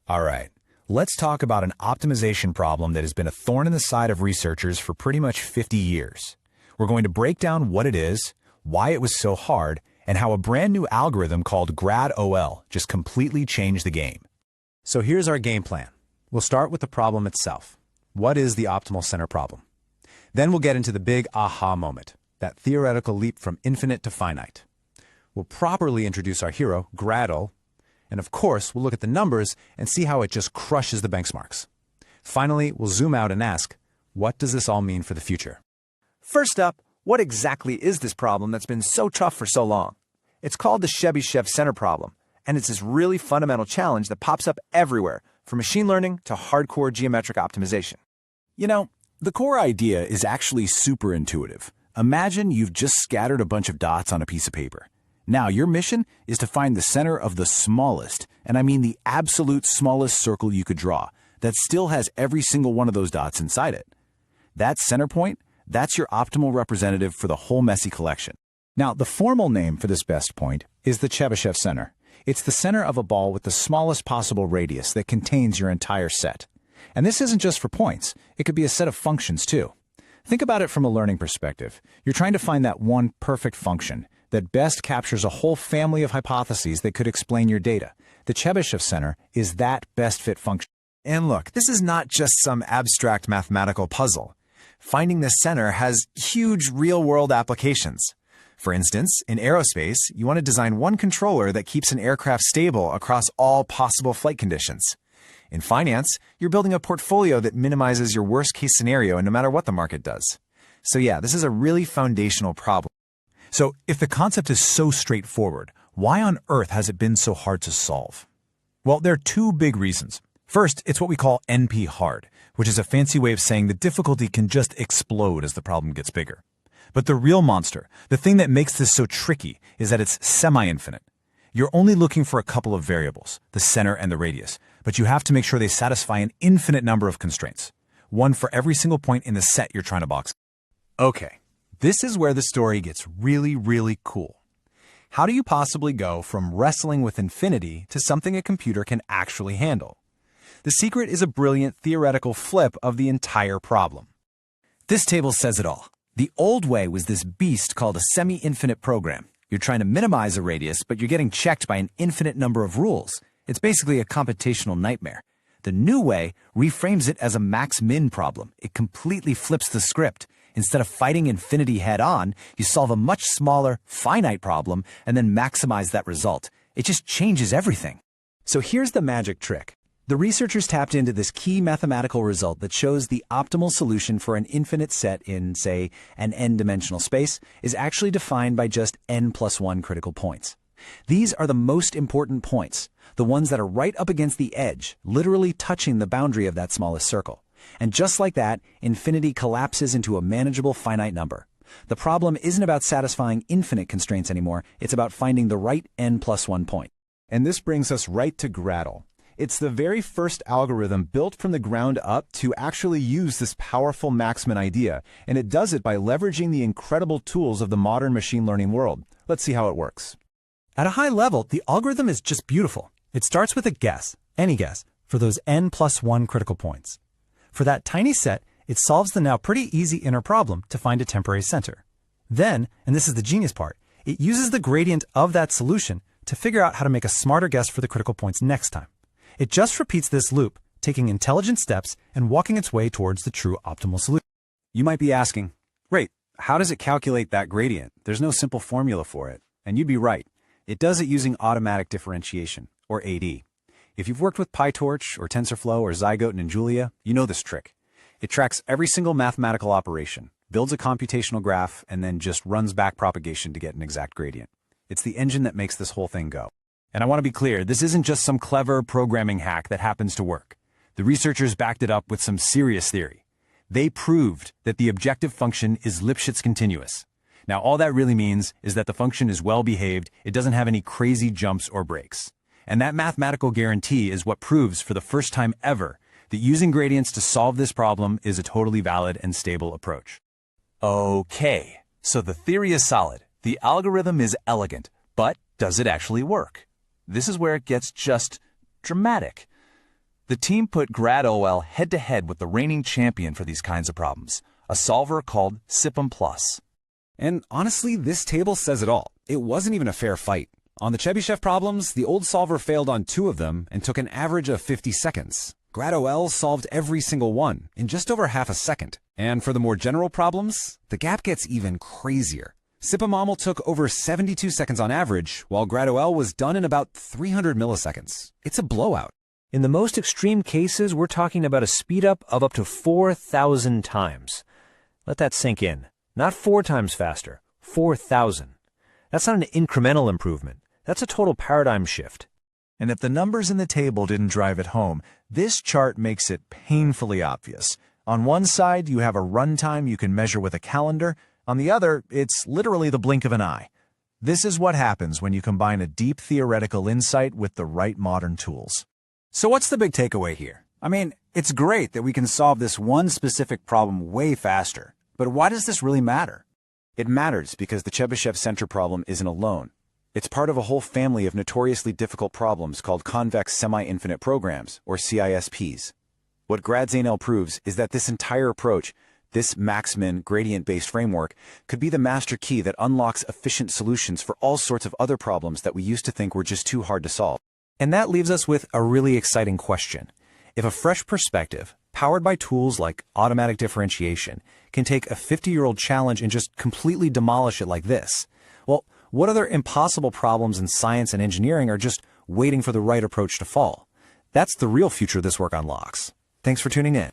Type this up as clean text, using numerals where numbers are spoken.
All right, let's talk about an optimization problem that has been a thorn in the side of researchers for pretty much 50 years. We're going to break down what it is, why it was so hard, and how a brand new algorithm called gradOL just completely changed the game. So here's our game plan. We'll start with the problem itself. What is the optimal center problem? Then we'll get into the big aha moment, that theoretical leap from infinite to finite. We'll properly introduce our hero, gradOL, and of course, we'll look at the numbers and see how it just crushes the benchmarks. Finally, we'll zoom out and ask, what does this all mean for the future? First up, what exactly is this problem that's been so tough for so long? It's called the Chebyshev center problem, and it's this really fundamental challenge that pops up everywhere, from machine learning to hardcore geometric optimization. You know, the core idea is actually super intuitive. Imagine you've just scattered a bunch of dots on a piece of paper. Now, your mission is to find the center of the smallest, and I mean the absolute smallest circle you could draw, that still has every single one of those dots inside it. That center point, that's your optimal representative for the whole messy collection. Now, the formal name for this best point is the Chebyshev center. It's the center of a ball with the smallest possible radius that contains your entire set. And this isn't just for points. It could be a set of functions, too. Think about it from a learning perspective. You're trying to find that one perfect function that best captures a whole family of hypotheses that could explain your data. The Chebyshev center is that best fit function. And look, this is not just some abstract mathematical puzzle. Finding this center has huge real-world applications. For instance, in aerospace, you want to design one controller that keeps an aircraft stable across all possible flight conditions. In finance, you're building a portfolio that minimizes your worst-case scenario no matter what the market does. So yeah, this is a really foundational problem. So if the concept is so straightforward, why on earth has it been so hard to solve? Well, there are two big reasons. First, it's what we call NP hard, which is a fancy way of saying the difficulty can just explode as the problem gets bigger. But the real monster, the thing that makes this so tricky, is that it's semi-infinite. You're only looking for a couple of variables, the center and the radius, but you have to make sure they satisfy an infinite number of constraints, one for every single point in the set you're trying to box. Okay, this is where the story gets really, really cool. How do you possibly go from wrestling with infinity to something a computer can actually handle? The secret is a brilliant theoretical flip of the entire problem. This table says it all. The old way was this beast called a semi-infinite program. You're trying to minimize a radius, but you're getting checked by an infinite number of rules. It's basically a computational nightmare. The new way reframes it as a max-min problem. It completely flips the script. Instead of fighting infinity head-on, you solve a much smaller, finite problem and then maximize that result. It just changes everything. So here's the magic trick. The researchers tapped into this key mathematical result that shows the optimal solution for an infinite set in, say, an n-dimensional space is actually defined by just n+1 critical points. These are the most important points, the ones that are right up against the edge, literally touching the boundary of that smallest circle. And just like that, infinity collapses into a manageable finite number. The problem isn't about satisfying infinite constraints anymore, it's about finding the right n+1 point. And this brings us right to gradOL. It's the very first algorithm built from the ground up to actually use this powerful max-min idea, and it does it by leveraging the incredible tools of the modern machine learning world. Let's see how it works. At a high level, the algorithm is just beautiful. It starts with a guess, any guess, for those n+1 critical points. For that tiny set, it solves the now pretty easy inner problem to find a temporary center. Then, and this is the genius part, it uses the gradient of that solution to figure out how to make a smarter guess for the critical points next time. It just repeats this loop, taking intelligent steps and walking its way towards the true optimal solution. You might be asking, great, how does it calculate that gradient? There's no simple formula for it. And you'd be right. It does it using automatic differentiation, or AD. If you've worked with PyTorch or TensorFlow or Zygote and Julia, you know this trick. It tracks every single mathematical operation, builds a computational graph, and then just runs back propagation to get an exact gradient. It's the engine that makes this whole thing go. And I want to be clear, this isn't just some clever programming hack that happens to work. The researchers backed it up with some serious theory. They proved that the objective function is Lipschitz continuous. Now, all that really means is that the function is well behaved, it doesn't have any crazy jumps or breaks. And that mathematical guarantee is what proves for the first time ever that using gradients to solve this problem is a totally valid and stable approach. Okay, so the theory is solid, the algorithm is elegant, but does it actually work? This is where it gets just dramatic. The team put gradOL head-to-head with the reigning champion for these kinds of problems, a solver called Sipum+. And honestly, this table says it all. It wasn't even a fair fight. On the Chebyshev problems, the old solver failed on 2 of them and took an average of 50 seconds. gradOL solved every single one in just over half a second. And for the more general problems, the gap gets even crazier. Sipum took over 72 seconds on average, while gradOL was done in about 300 milliseconds. It's a blowout. In the most extreme cases, we're talking about a speedup of up to 4,000 times. Let that sink in. Not 4 times faster, 4,000. That's not an incremental improvement. That's a total paradigm shift. And if the numbers in the table didn't drive it home, this chart makes it painfully obvious. On one side, you have a runtime you can measure with a calendar. On the other, it's literally the blink of an eye. This is what happens when you combine a deep theoretical insight with the right modern tools. So what's the big takeaway here? I mean, it's great that we can solve this one specific problem way faster. But why does this really matter? It matters because the Chebyshev center problem isn't alone. It's part of a whole family of notoriously difficult problems called convex semi-infinite programs, or CISPs. What gradOL proves is that this entire approach, this max-min gradient-based framework, could be the master key that unlocks efficient solutions for all sorts of other problems that we used to think were just too hard to solve. And that leaves us with a really exciting question. If a fresh perspective, powered by tools like automatic differentiation, can take a 50-year-old challenge and just completely demolish it like this, well, what other impossible problems in science and engineering are just waiting for the right approach to fall? That's the real future this work unlocks. Thanks for tuning in.